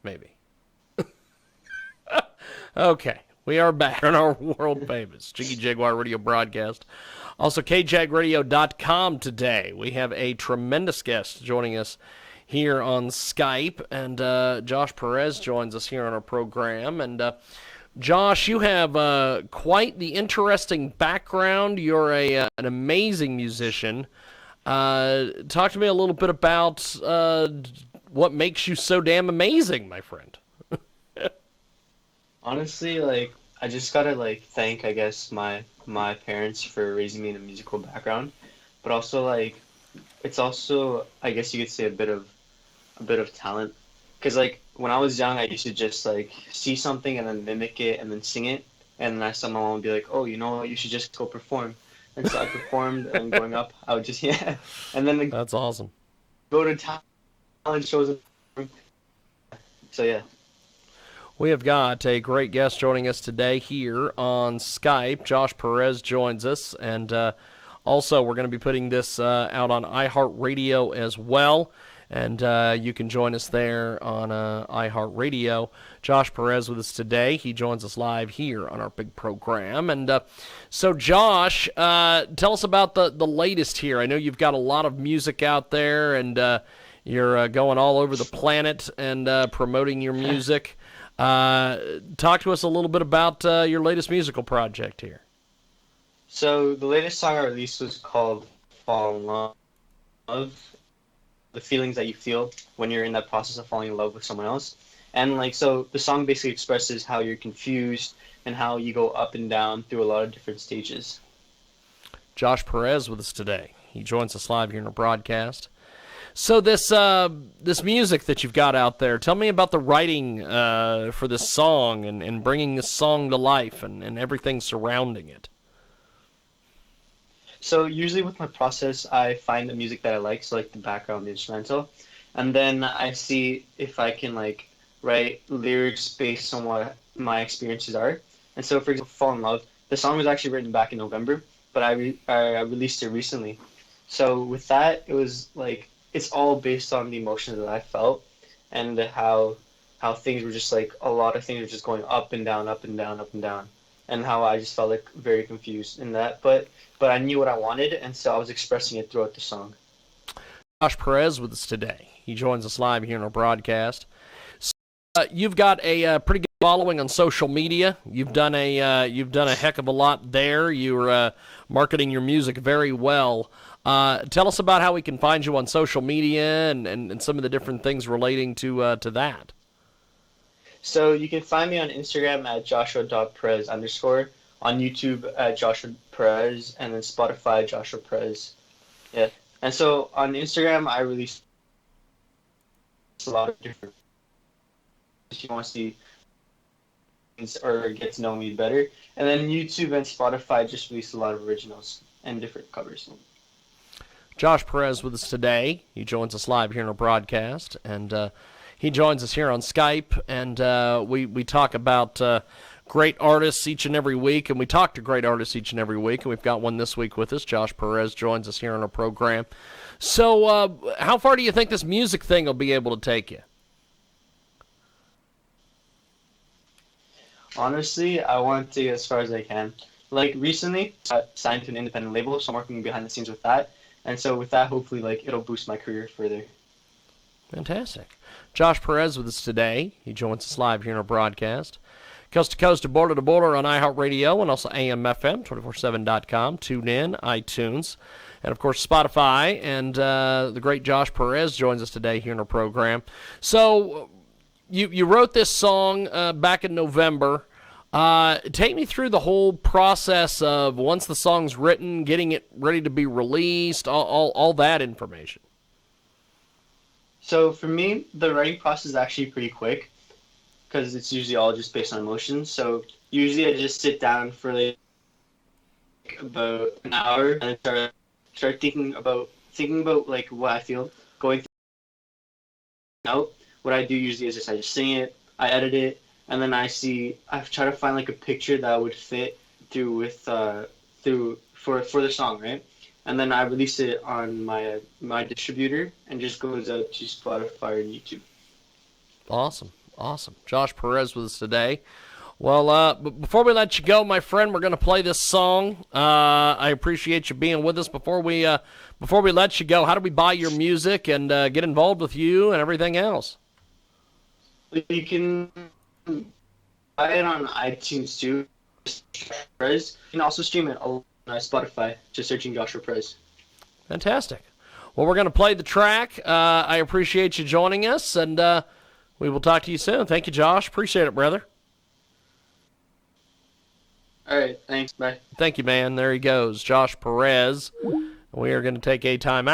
maybe. Okay, we are back on our world famous Jiggy Jaguar radio broadcast. Also, KJAGradio.com today. We have a tremendous guest joining us here on Skype, and Josh Perez joins us here on our program. And Josh, you have quite the interesting background. You're an amazing musician. Talk to me a little bit about what makes you so damn amazing, my friend. Honestly, like I just gotta thank I guess my parents for raising me in a musical background, but also it's also I guess you could say a bit of talent, because when I was young I used to just see something and then mimic it and then sing it, and then I saw my mom be like, oh, you know what, you should just go perform, and so I performed, and growing up I would just yeah, and then That's awesome. go to talent shows, so yeah. We have got a great guest joining us today here on Skype. Josh Perez joins us, and also we're going to be putting this out on iHeartRadio as well, and you can join us there on iHeartRadio. Josh Perez with us today. He joins us live here on our big program. And so, Josh, tell us about the latest here. I know you've got a lot of music out there, and you're going all over the planet and promoting your music. Talk to us a little bit about your latest musical project here. So the latest song I released was called Fall in Love. The feelings that you feel when you're in that process of falling in love with someone else. And so the song basically expresses how you're confused and how you go up and down through a lot of different stages. Josh Perez with us today. He joins us live here in our broadcast. So this music that you've got out there, tell me about the writing for this song and bringing this song to life and everything surrounding it. So usually with my process, I find the music that I like, so the background, the instrumental, and then I see if I can write lyrics based on what my experiences are. And so, for example, Fall in Love, the song was actually written back in November, but I released it recently. So with that, it was it's all based on the emotions that I felt, and how things were just a lot of things were just going up and down, up and down, up and down, and how I just felt very confused in that. But I knew what I wanted, and so I was expressing it throughout the song. Josh Perez with us today. He joins us live here in our broadcast. So, you've got a pretty good following on social media. You've done a heck of a lot there. You're marketing your music very well. Tell us about how we can find you on social media and some of the different things relating to that. So you can find me on Instagram at joshua.perez_, on YouTube at Joshua Perez, and then Spotify Joshua Perez. Yeah. And so on Instagram I release a lot of different, if you want to see or get to know me better. And then YouTube and Spotify just release a lot of originals and different covers. Josh Perez with us today. He joins us live here in our broadcast, and he joins us here on Skype, and we talk about great artists each and every week, and we talk to great artists each and every week, and we've got one this week with us. Josh Perez joins us here on our program. So how far do you think this music thing will be able to take you? Honestly, I want to get as far as I can. Recently, I signed to an independent label, so I'm working behind the scenes with that. And so with that, hopefully, it'll boost my career further. Fantastic. Josh Perez with us today. He joins us live here in our broadcast. Coast to coast, to border on iHeartRadio, and also AM/FM, 247.com, TuneIn, iTunes, and, of course, Spotify. And the great Josh Perez joins us today here in our program. So you wrote this song back in November. Take me through the whole process of once the song's written, getting it ready to be released, all that information. So for me, the writing process is actually pretty quick, because it's usually all just based on emotions. So usually I just sit down for about an hour and start thinking about what I feel, going through out. What I do usually is I just sing it, I edit it, and then I try to find a picture that would fit through for the song, right? And then I release it on my distributor, and just goes out to Spotify and YouTube. Awesome. Awesome. Josh Perez with us today. Well, before we let you go, my friend, we're going to play this song. I appreciate you being with us. Before we let you go, how do we buy your music and get involved with you and everything else? You can buy it on iTunes too. Perez. You can also stream it on Spotify, just searching Joshua Perez. Fantastic. Well, we're going to play the track. I appreciate you joining us, and we will talk to you soon. Thank you, Josh. Appreciate it, brother. All right, thanks. Bye. Thank you, man. There he goes, Josh Perez. We are going to take a timeout.